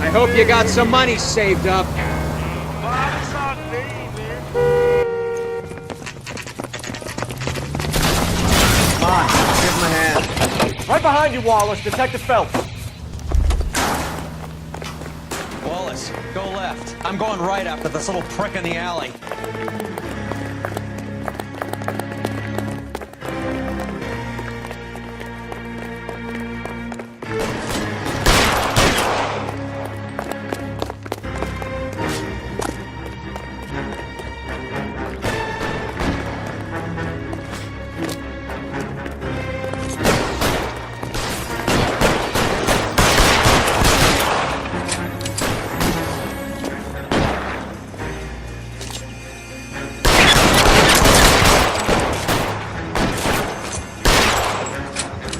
I hope you got some money saved up. Come on, give him a hand. Right behind you, Wallace. Detective Phelps. Wallace, go left. I'm going right after this little prick in the alley.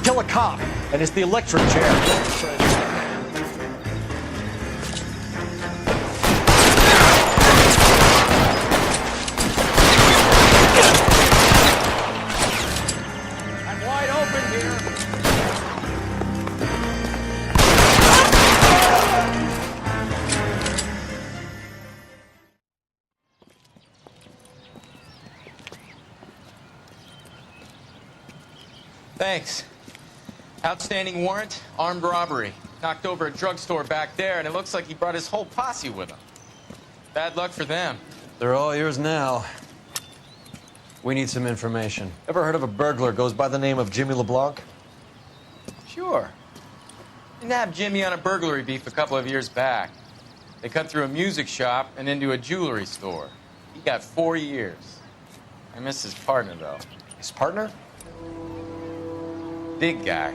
Kill a cop, and it's the electric chair. Thanks. Outstanding warrant, armed robbery. Knocked over a drugstore back there, and it looks like he brought his whole posse with him. Bad luck for them. They're all yours now. We need some information. Ever heard of a burglar goes by the name of Jimmy LeBlanc? Sure. Nabbed Jimmy on a burglary beef a couple of years back. They cut through a music shop and into a jewelry store. He got 4 years. I miss his partner, though. His partner? Big guy.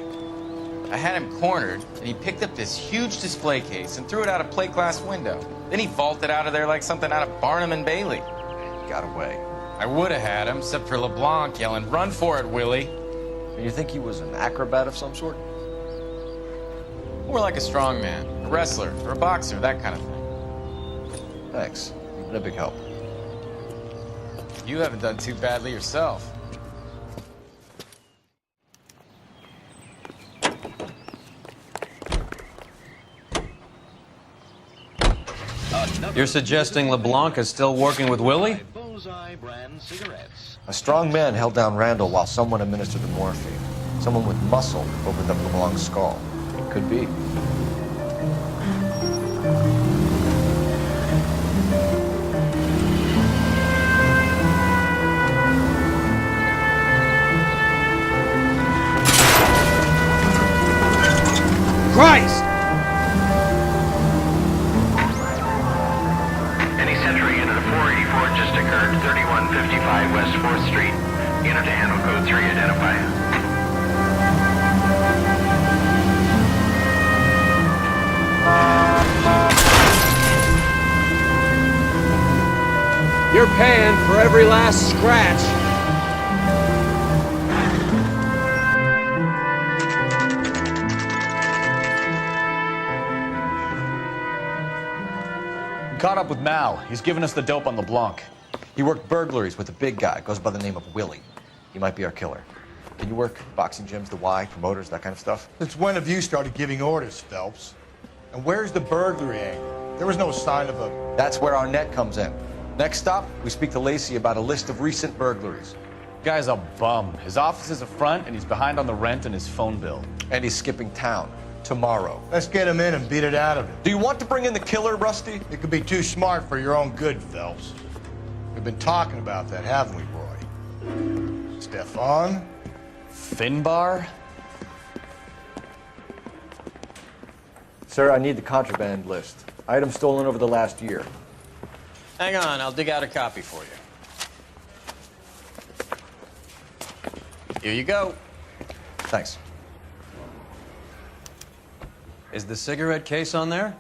I had him cornered, and he picked up this huge display case and threw it out a plate glass window. Then he vaulted out of there like something out of Barnum and Bailey. He got away. I would have had him, except for LeBlanc yelling, "Run for it, Willie!" And you think he was an acrobat of some sort? More like a strongman, a wrestler, or a boxer, that kind of thing. Thanks. You've been a big help. You haven't done too badly yourself. You're suggesting LeBlanc is still working with Willie? A strong man held down Randall while someone administered the morphine. Someone with muscle opened up LeBlanc's skull. Could be. Christ! Any Century unit of 484 just occurred, 3155 West 4th Street. Unit to handle code 3, identify. You're paying for every last scratch. Caught up with Mal. He's given us the dope on LeBlanc. He worked burglaries with a big guy. Goes by the name of Willie. He might be our killer. Can you work boxing gyms, the Y, promoters, that kind of stuff? Since when have you started giving orders, Phelps? And where's the burglary angle? There was no sign of a... That's where our net comes in. Next stop, we speak to Lacey about a list of recent burglaries. Guy's a bum. His office is a front, and he's behind on the rent and his phone bill. And he's skipping town tomorrow. Let's get him in and beat it out of him. Do you want to bring in the killer, Rusty? It could be too smart for your own good, Phelps. We've been talking about that, haven't we, Roy? Stefan? Finbar? Sir, I need the contraband list. Items stolen over the last year. Hang on, I'll dig out a copy for you. Here you go. Thanks. Is the cigarette case on there?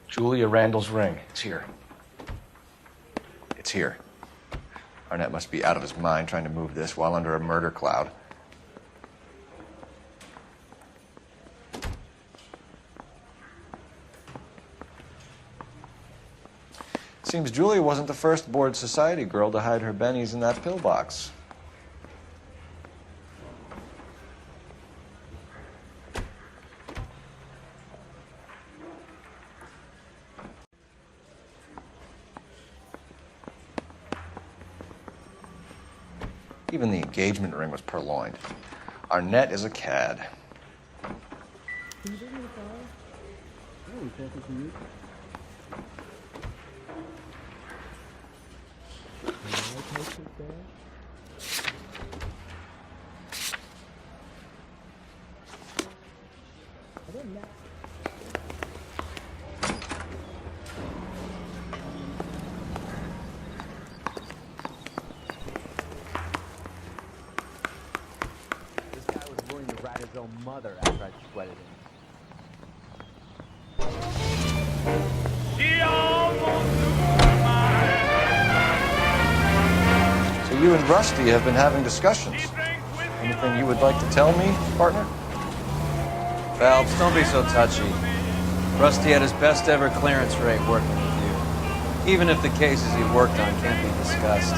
Julia Randall's ring. It's here. It's here. Arnett must be out of his mind trying to move this while under a murder cloud. Seems Julia wasn't the first bored society girl to hide her bennies in that pillbox. Even the engagement ring was purloined. Arnett is a cad. This guy was willing to rat his own mother after I sweated him. So you and Rusty have been having discussions. Anything you would like to tell me, partner? Phelps, don't be so touchy. Rusty had his best ever clearance rate working with you. Even if the cases he worked on can't be discussed.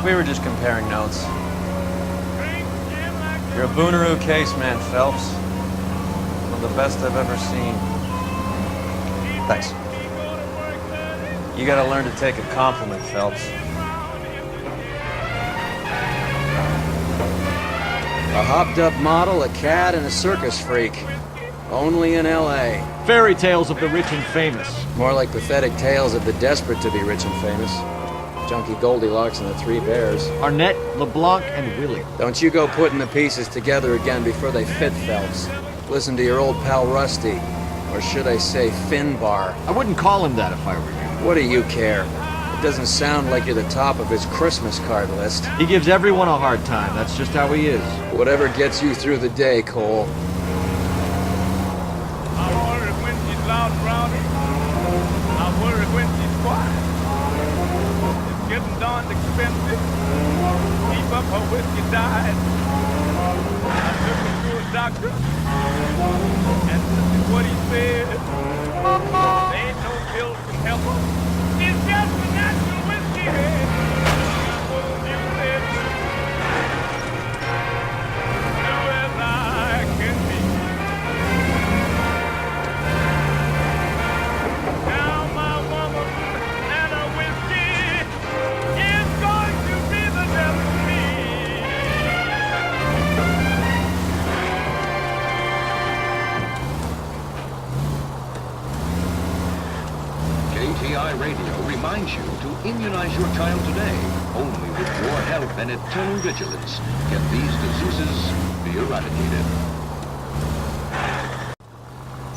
We were just comparing notes. You're a Booneroo case man, Phelps. One of the best I've ever seen. Thanks. You gotta learn to take a compliment, Phelps. A hopped-up model, a cad, and a circus freak. Only in L.A. Fairy tales of the rich and famous. More like pathetic tales of the desperate to be rich and famous. Junkie Goldilocks and the Three Bears. Arnett, LeBlanc, and Willie. Don't you go putting the pieces together again before they fit, Phelps. Listen to your old pal Rusty. Or should I say Finbar? I wouldn't call him that if I were you. What do you care? It doesn't sound like you're the top of his Christmas card list. He gives everyone a hard time. That's just how he is. Whatever gets you through the day, Cole. I worry when she's loud and rowdy. I worry when she's quiet. It's getting darn expensive. Keep up her whiskey diet. I took her to a doctor, and this is what he said. There ain't no pills can help her. It's just a natural whiskey. That's what you said. Do as I can be. Now my woman and her whiskey is going to be the death of me. KTI Radio reminds you to immunize your child today. Only with your help and eternal vigilance can these diseases be eradicated.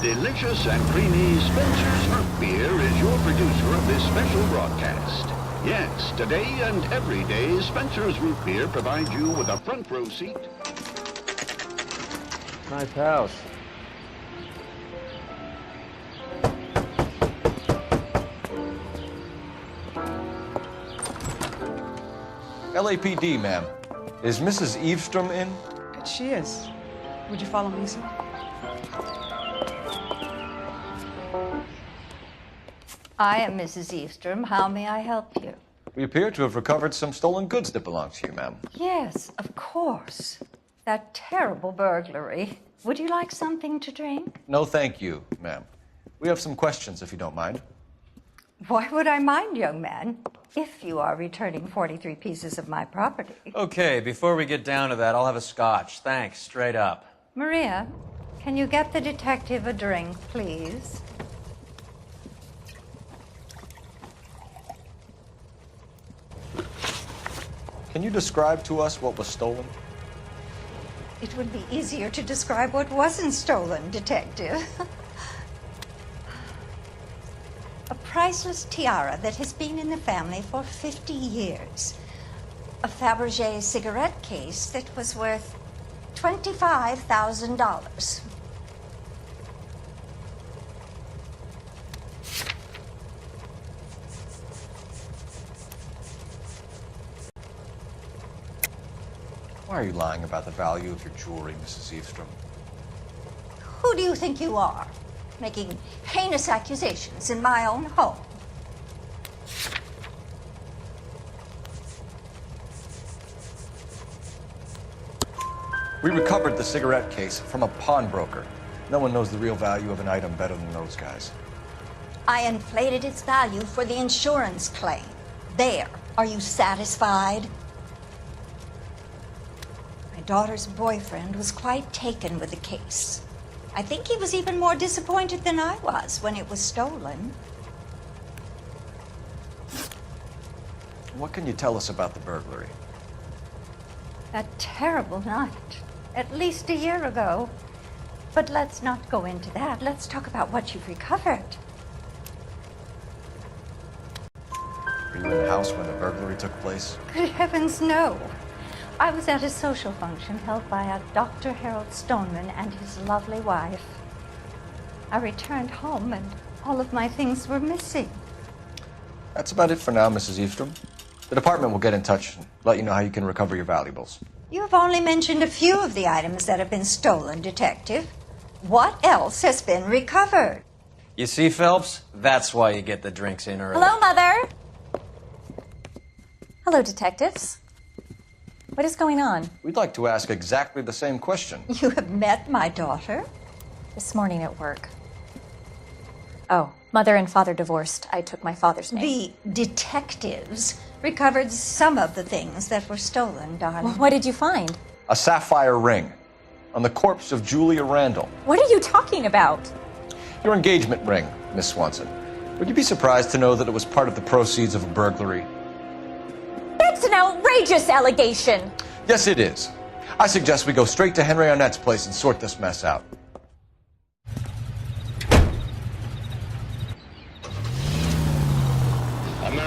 Delicious and creamy Spencer's Root Beer is your producer of this special broadcast. Yes, today and every day, Spencer's Root Beer provides you with a front row seat. Nice house. LAPD, ma'am. Is Mrs. Eavestrom in? She is. Would you follow me, sir? I am Mrs. Eavestrom. How may I help you? We appear to have recovered some stolen goods that belong to you, ma'am. Yes, of course. That terrible burglary. Would you like something to drink? No, thank you, ma'am. We have some questions, if you don't mind. Why would I mind, young man, if you are returning 43 pieces of my property? Okay, before we get down to that, I'll have a scotch. Thanks, straight up. Maria, can you get the detective a drink, please? Can you describe to us what was stolen? It would be easier to describe what wasn't stolen, detective. A priceless tiara that has been in the family for 50 years. A Fabergé cigarette case that was worth $25,000. Why are you lying about the value of your jewelry, Mrs. Eavestrom? Who do you think you are, making heinous accusations in my own home? We recovered the cigarette case from a pawnbroker. No one knows the real value of an item better than those guys. I inflated its value for the insurance claim. There. Are you satisfied? My daughter's boyfriend was quite taken with the case. I think he was even more disappointed than I was when it was stolen. What can you tell us about the burglary? A terrible night. At least a year ago. But let's not go into that. Let's talk about what you've recovered. Were you in the house when the burglary took place? Good heavens, no. I was at a social function held by a Dr. Harold Stoneman and his lovely wife. I returned home and all of my things were missing. That's about it for now, Mrs. Eastrom. The department will get in touch and let you know how you can recover your valuables. You have only mentioned a few of the items that have been stolen, Detective. What else has been recovered? You see, Phelps? That's why you get the drinks in early. Hello, Mother. Hello, detectives. What is going on? We'd like to ask exactly the same question. You have met my daughter? This morning at work. Oh, mother and father divorced. I took my father's name. The detectives recovered some of the things that were stolen, darling. Well, what did you find? A sapphire ring on the corpse of Julia Randall. What are you talking about? Your engagement ring, Miss Swanson. Would you be surprised to know that it was part of the proceeds of a burglary? That's an outrageous allegation! Yes, it is. I suggest we go straight to Henry Arnett's place and sort this mess out.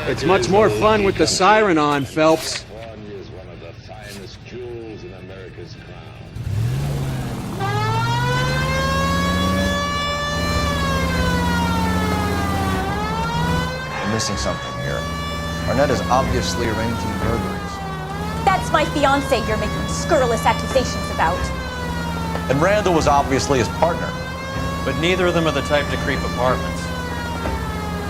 It's much more fun with the siren on, Phelps. Is one of the finest jewels in America's crown. We're missing something here. Arnett is obviously arranging burglaries. That's my fiance you're making scurrilous accusations about. And Randall was obviously his partner. But neither of them are the type to creep apartments.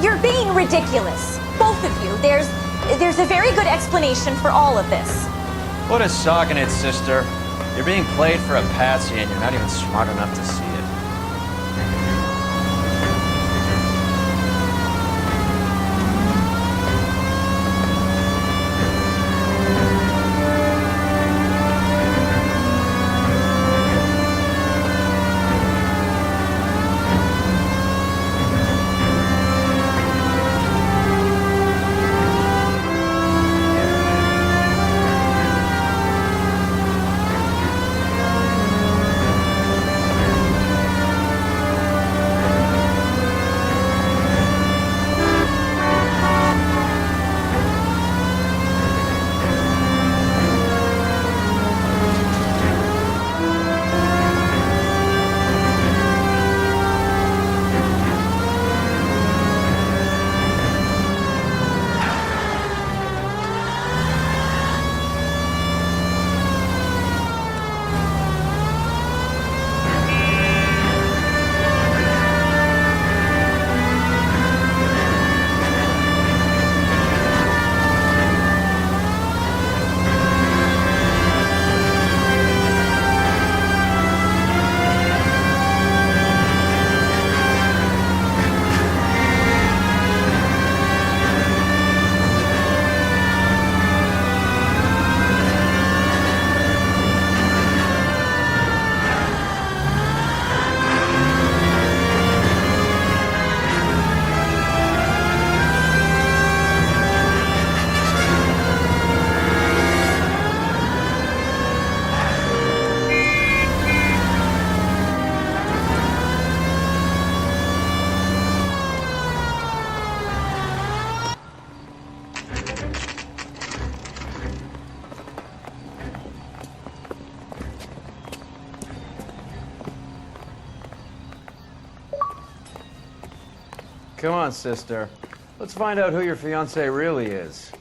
You're being ridiculous. Both of you. There's a very good explanation for all of this. Put a sock in it, sister. You're being played for a patsy and you're not even smart enough to see it. Come on, sister. Let's find out who your fiancé really is.